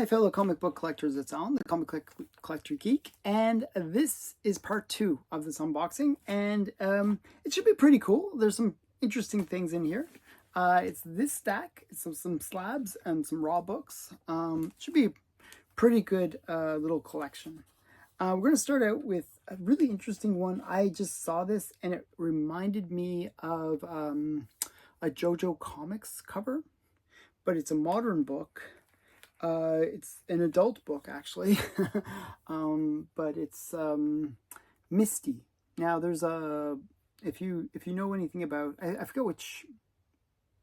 fellow comic book collectors, it's Alan, the comic collector geek, and this is part 2 of this unboxing, and it should be pretty cool. There's some interesting things in here. It's this stack, it's some slabs and some raw books. Should be a pretty good little collection. We're going to start out with a really interesting one. I just saw this and it reminded me of a JoJo Comics cover, but it's a modern book. It's an adult book actually, but it's Misty. Now there's a, if you know anything about, I forget which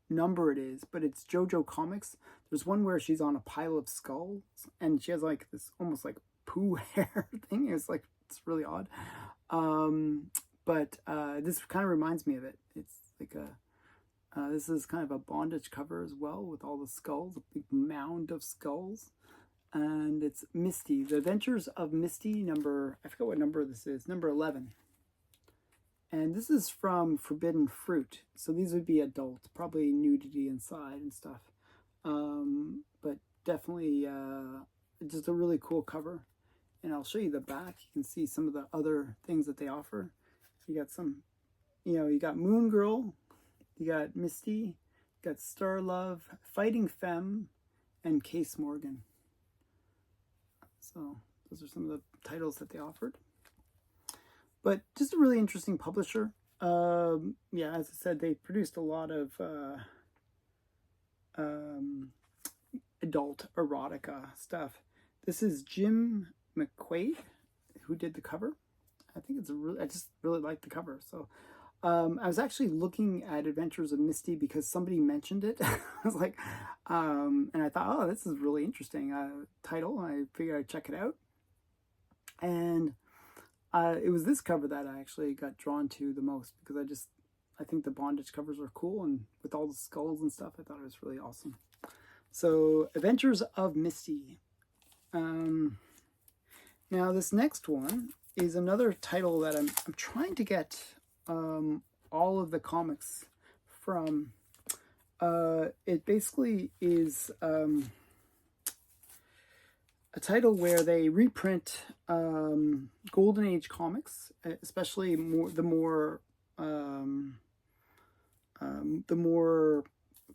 number it is, but it's JoJo Comics. There's one where she's on a pile of skulls and she has like this almost like poo hair thing. It's like, it's really odd. But this kind of reminds me of it. It's like a, this is kind of a bondage cover as well with all the skulls, a big mound of skulls. And it's Misty, The Adventures of Misty, number, I forget what number this is, number 11. And this is from Forbidden Fruit. So these would be adult, probably nudity inside and stuff. But definitely just a really cool cover. And I'll show you the back. You can see some of the other things that they offer. You got some, you got Moon Girl, you got Misty, you got Star Love, Fighting Femme, and Case Morgan. So those are some of the titles that they offered. But just a really interesting publisher. Yeah, as I said, they produced a lot of adult erotica stuff. This is Jim McQuaid who did the cover. I think it's a really, I just really like the cover. So I was actually looking at Adventures of Misty because somebody mentioned it. I was like, and I thought, oh, this is really interesting title. I figured I'd check it out. And it was this cover that I actually got drawn to the most because I think the bondage covers are cool, and with all the skulls and stuff, I thought it was really awesome. So, Adventures of Misty. Now, this next one is another title that I'm trying to get all of the comics from. It basically is a title where they reprint Golden Age comics, especially the more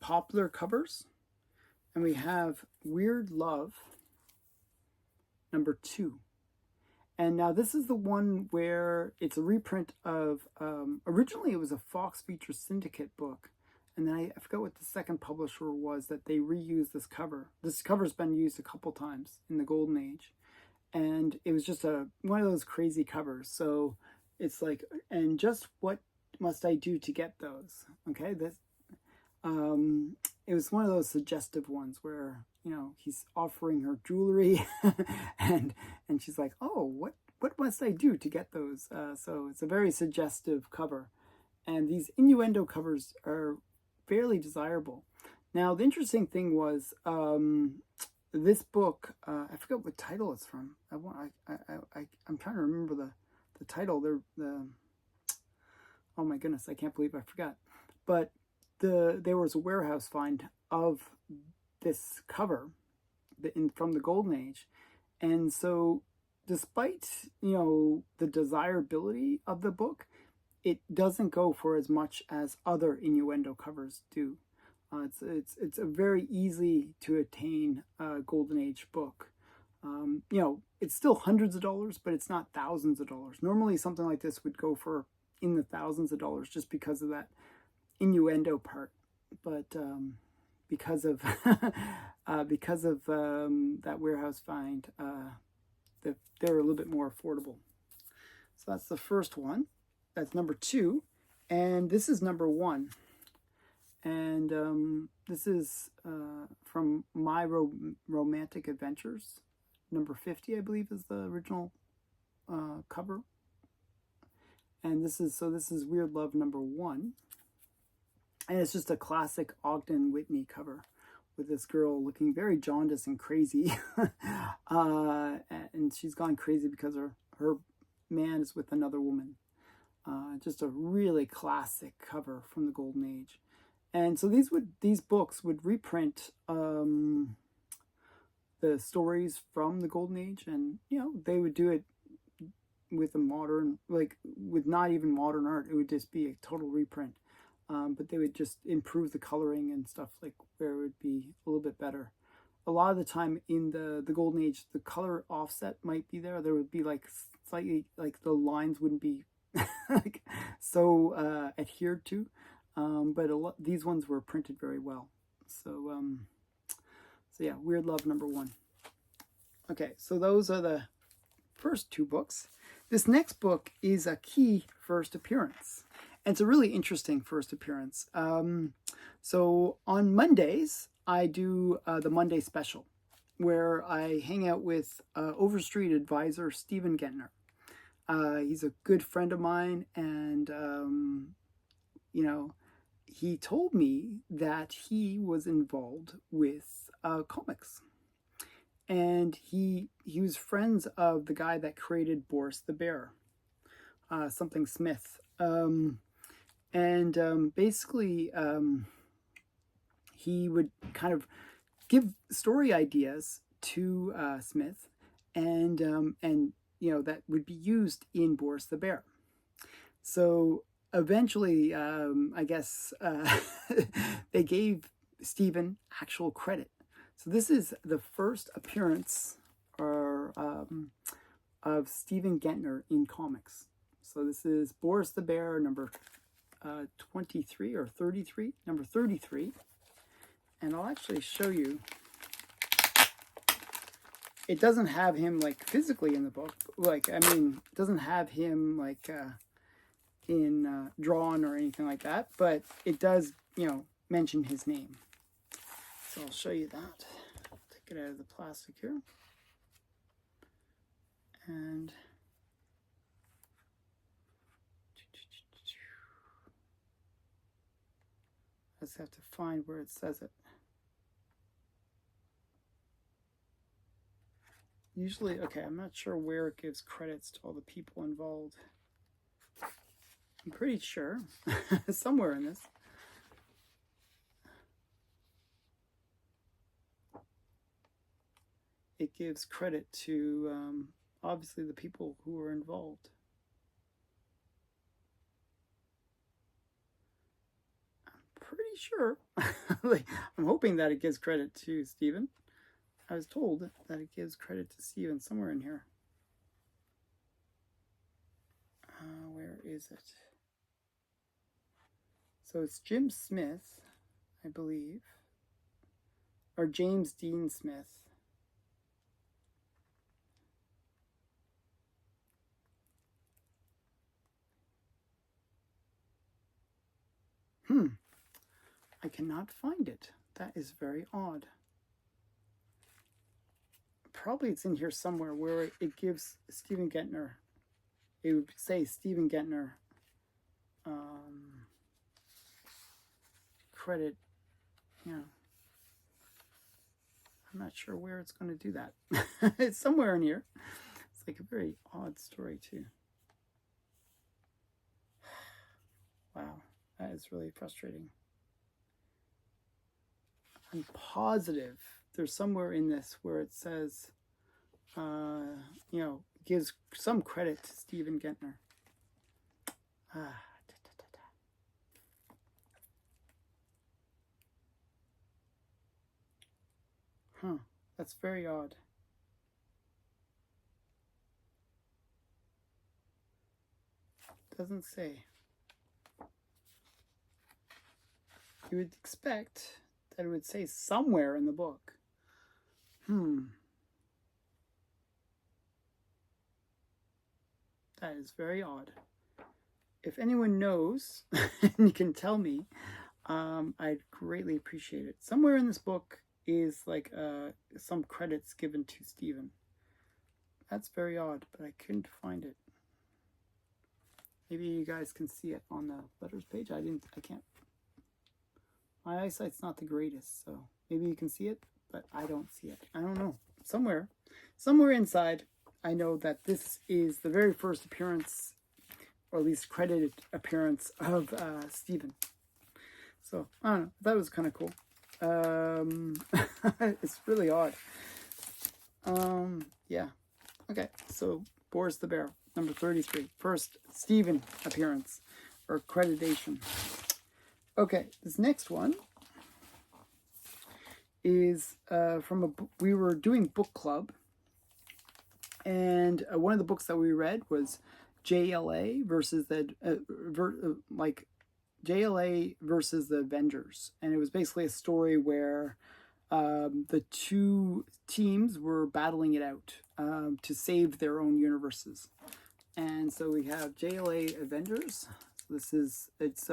popular covers. And we have Weird Love number 2. And now this is the one where it's a reprint of, originally it was a Fox Features Syndicate book. And then I forgot what the second publisher was that they reused this cover. This cover's been used a couple times in the Golden Age. And it was just one of those crazy covers. So it's like, and just what must I do to get those? Okay, this, it was one of those suggestive ones where, he's offering her jewelry and she's like, oh, what must I do to get those? So it's a very suggestive cover. And these innuendo covers are fairly desirable. Now, the interesting thing was this book, I forgot what title it's from. I'm trying to remember the title. Oh my goodness, I can't believe I forgot. But there was a warehouse find of this cover from the Golden Age. And so despite, the desirability of the book, it doesn't go for as much as other innuendo covers do. It's a very easy to attain Golden Age book. It's still hundreds of dollars, but it's not thousands of dollars. Normally something like this would go for in the thousands of dollars just because of that innuendo part. But because of that warehouse find, they're a little bit more affordable. So that's the first one. That's number 2, and this is number 1. And this is from My Romantic Adventures. Number 50, I believe, is the original cover. And this is Weird Love number 1. And it's just a classic Ogden Whitney cover with this girl looking very jaundiced and crazy. And she's gone crazy because her man is with another woman. Just a really classic cover from the Golden Age. And so these books would reprint the stories from the Golden Age, and you know, they would do it with a modern, like with not even modern art. It would just be a total reprint. But they would just improve the coloring and stuff, like where it would be a little bit better. A lot of the time in the Golden Age, the color offset might be there. There would be like slightly, like the lines wouldn't be like so adhered to. But these ones were printed very well. So, so yeah, Weird Love #1. Okay, so those are the first two books. This next book is a key first appearance. And it's a really interesting first appearance. So on Mondays, I do the Monday special, where I hang out with Overstreet advisor Stephen Gentner. He's a good friend of mine, and you know, he told me that he was involved with comics, and he was friends of the guy that created Boris the Bear, something Smith. Basically, he would kind of give story ideas to Smith, and you know, that would be used in Boris the Bear. So eventually, I guess they gave Stephen actual credit. So this is the first appearance of Stephen Gentner in comics. So this is Boris the Bear number 23 or 33, number 33. And I'll actually show you. It doesn't have him like physically in the book. Like, I mean, it doesn't have him like in drawn or anything like that, but it does, you know, mention his name. So I'll show you that. Take it out of the plastic here. And I just have to find where it says it. Usually, okay, I'm not sure where it gives credits to all the people involved. I'm pretty sure somewhere in this. It gives credit to obviously the people who were involved. I'm pretty sure. I'm hoping that it gives credit to Stephen. I was told that it gives credit to Stephen somewhere in here. Where is it? So it's Jim Smith, I believe, or James Dean Smith. I cannot find it. That is very odd. Probably it's in here somewhere where it gives Stephen Gentner. It would say Stephen Gentner credit. Yeah. I'm not sure where it's going to do that. It's somewhere in here. It's like a very odd story too. Wow, that is really frustrating. I'm positive there's somewhere in this where it says, you know, gives some credit to Stephen Gentner. That's very odd. Doesn't say. You would expect that it would say somewhere in the book. That is very odd. If anyone knows and you can tell me, I'd greatly appreciate it. Somewhere in this book is like some credits given to Stephen. That's very odd, but I couldn't find it. Maybe you guys can see it on the letters page. I can't. My eyesight's not the greatest, so maybe you can see it, but I don't see it. I don't know. Somewhere inside, I know that this is the very first appearance, or at least credited appearance of Stephen. So, I don't know. That was kind of cool. It's really odd. Yeah. Okay, so Boris the Bear, number 33. First Steven appearance, or accreditation. Okay, this next one is from a book. We were doing book club, and one of the books that we read was JLA versus the JLA versus the Avengers, and it was basically a story where the two teams were battling it out to save their own universes. And so we have JLA Avengers. So it's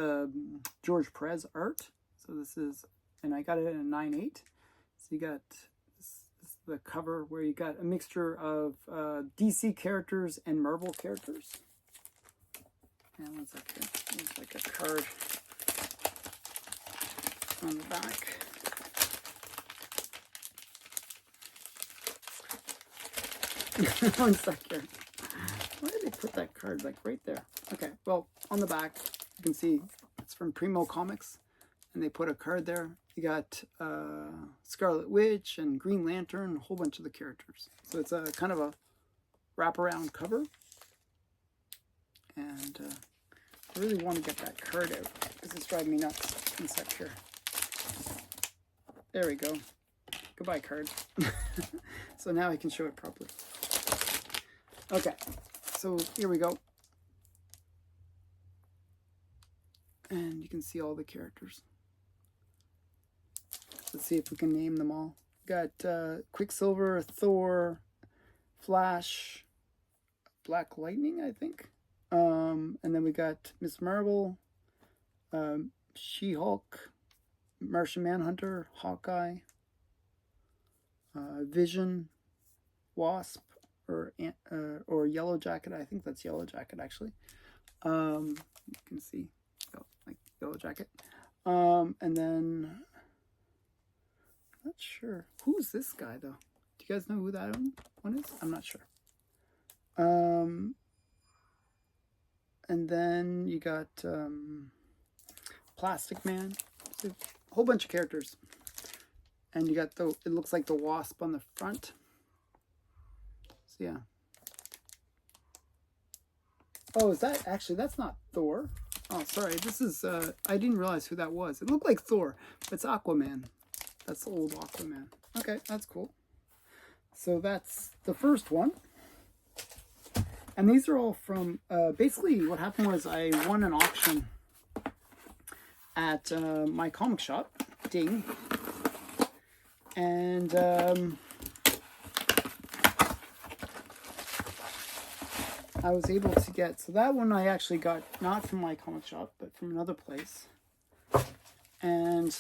George Perez art. So this is, and I got it in a 9/8. So you got this the cover where you got a mixture of DC characters and Marvel characters. And one second, there's like a card on the back. One second. Why did they put that card like right there? Okay, well, on the back, you can see it's from Primo Comics, and they put a card there. You got Scarlet Witch and Green Lantern, a whole bunch of the characters. So it's a kind of a wraparound cover. And I really want to get that card out because it's driving me nuts. One sec here. There we go. Goodbye, card. So now I can show it properly. Okay, so here we go. And you can see all the characters. Let's see if we can name them all. Got Quicksilver, Thor, Flash, Black Lightning, I think. And then we got Miss Marvel, She-Hulk, Martian Manhunter, Hawkeye, Vision, Wasp, or Yellow Jacket. I think that's Yellow Jacket, actually. You can see, like Yellow Jacket. And then, I'm not sure. Who's this guy, though? Do you guys know who that one is? I'm not sure. And then you got Plastic Man. So a whole bunch of characters. And you got it looks like the Wasp on the front. So yeah. Oh, is that actually, that's not Thor. Oh, sorry. This is, I didn't realize who that was. It looked like Thor, but it's Aquaman. That's the old Aquaman. Okay, that's cool. So that's the first one. And these are all from, basically what happened was I won an auction at my comic shop, Ding. And I was able to get, so that one I actually got not from my comic shop, but from another place. And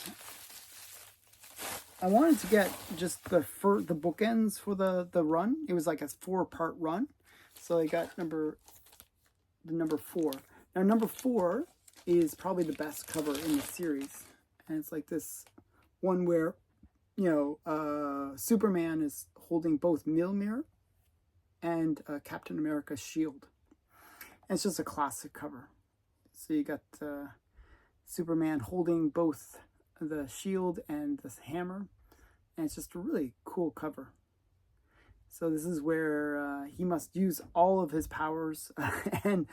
I wanted to get just the bookends for the run. It was like a 4-part run. So I got the number 4. Now number 4 is probably the best cover in the series. And it's like this one where, you know, Superman is holding both Mjolnir and Captain America's shield. And it's just a classic cover. So you got Superman holding both the shield and this hammer. And it's just a really cool cover. So this is where he must use all of his powers and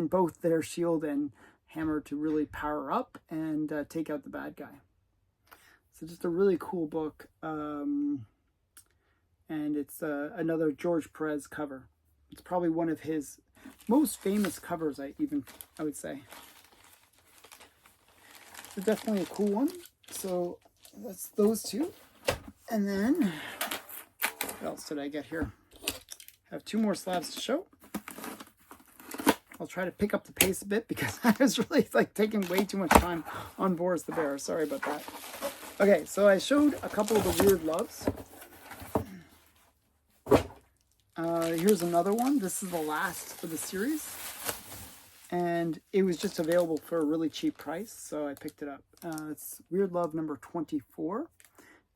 both their shield and hammer to really power up and take out the bad guy. So just a really cool book. And it's another George Perez cover. It's probably one of his most famous covers, I would say. It's definitely a cool one. So that's those two. And then, what else did I get here? I have 2 more slabs to show. I'll try to pick up the pace a bit because I was really like taking way too much time on Boris the Bear. Sorry about that. Okay, so I showed a couple of the Weird Loves. Here's another one. This is the last for the series. And it was just available for a really cheap price, so I picked it up. It's Weird Love number 24.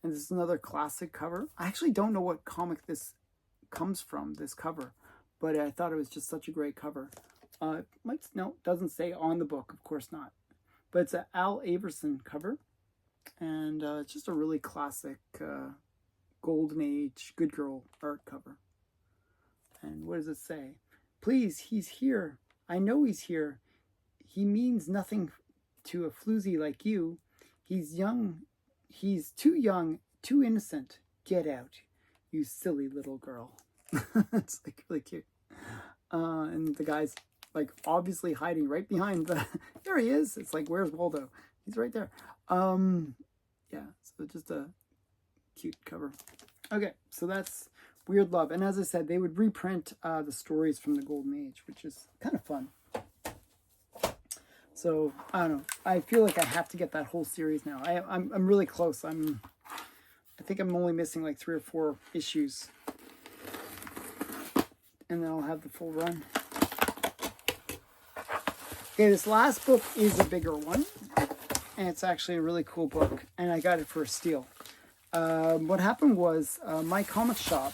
And this is another classic cover. I actually don't know what comic this comes from, this cover. But I thought it was just such a great cover. No, it doesn't say on the book, of course not. But it's an Al Averson cover. And it's just a really classic, Golden Age Good Girl art cover. And what does it say? Please, he's here. I know he's here. He means nothing to a floozy like you. He's young. He's too young, too innocent. Get out, you silly little girl. It's like really cute. And the guy's like obviously hiding right behind the, there he is. It's like, where's Waldo? He's right there. Yeah, so just a cute cover. Okay, so that's Weird Love. And as I said, they would reprint the stories from the Golden Age, which is kind of fun. So, I don't know. I feel like I have to get that whole series now. I'm really close. I think I'm only missing like 3 or 4 issues. And then I'll have the full run. Okay, this last book is a bigger one. And it's actually a really cool book. And I got it for a steal. What happened was, my comic shop,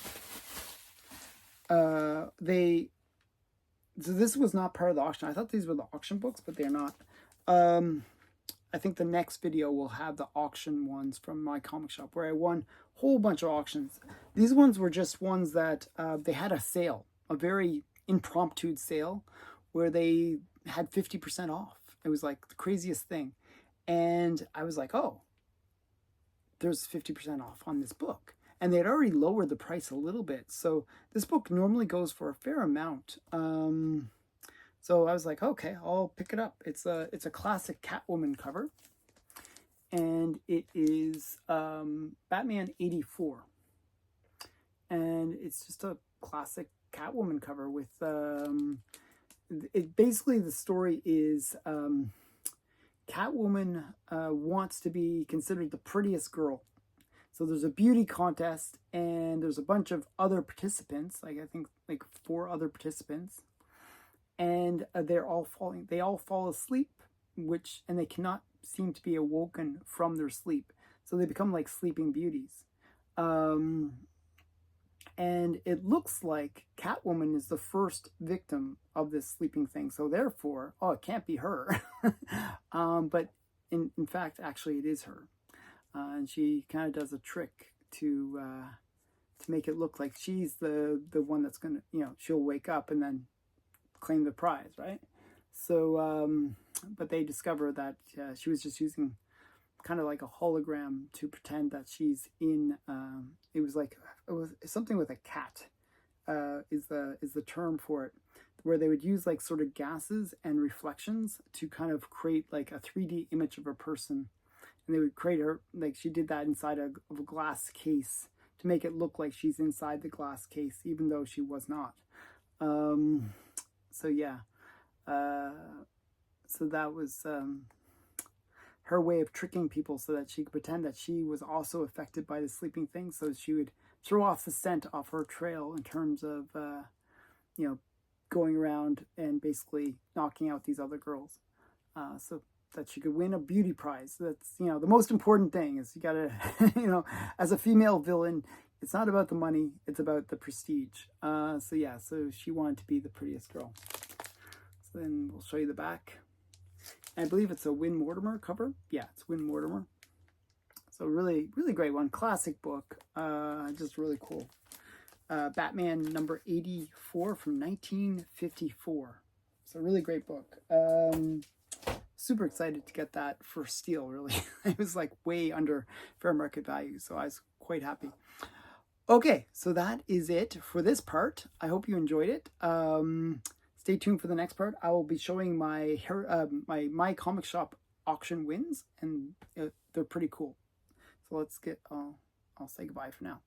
so this was not part of the auction. I thought these were the auction books, but they're not. I think the next video will have the auction ones from my comic shop, where I won a whole bunch of auctions. These ones were just ones that they had a sale, a very impromptu sale, where they had 50% off. It was like the craziest thing. And I was like, oh, there's 50% off on this book. And they had already lowered the price a little bit. So this book normally goes for a fair amount. So I was like, okay, I'll pick it up. It's a classic Catwoman cover. And it is Batman 84. And it's just a classic Catwoman cover with... basically, the story is... Catwoman wants to be considered the prettiest girl. So there's a beauty contest, and there's a bunch of other participants, like I think like 4 other participants, and they all fall asleep, and they cannot seem to be awoken from their sleep. So they become like sleeping beauties. And it looks like Catwoman is the first victim of this sleeping thing. So therefore, oh, it can't be her. But in fact, actually it is her. And she kind of does a trick to make it look like she's the one that's going to, she'll wake up and then claim the prize, right? So, but they discover that she was just using kind of like a hologram to pretend that she's in, it was something with a cat, is the term for it, where they would use like sort of gases and reflections to kind of create like a 3D image of a person. And they would create her, like she did that inside of a glass case to make it look like she's inside the glass case, even though she was not. So yeah, so that was her way of tricking people so that she could pretend that she was also affected by the sleeping thing. So she would throw off the scent off her trail in terms of, going around and basically knocking out these other girls. So that she could win a beauty prize. That's, the most important thing is you gotta, as a female villain, it's not about the money, it's about the prestige. So yeah, so she wanted to be the prettiest girl. So then we'll show you the back. And I believe it's a Win Mortimer cover. Yeah, it's Win Mortimer. So really, really great one. Classic book. Just really cool. Batman number 84 from 1954. So really great book. Super excited to get that for steal, really. It was like way under fair market value, so I was quite happy. Okay, so that is it for this part. I hope you enjoyed it. Stay tuned for the next part. I will be showing my my comic shop auction wins, and they're pretty cool. So let's get, I'll say goodbye for now.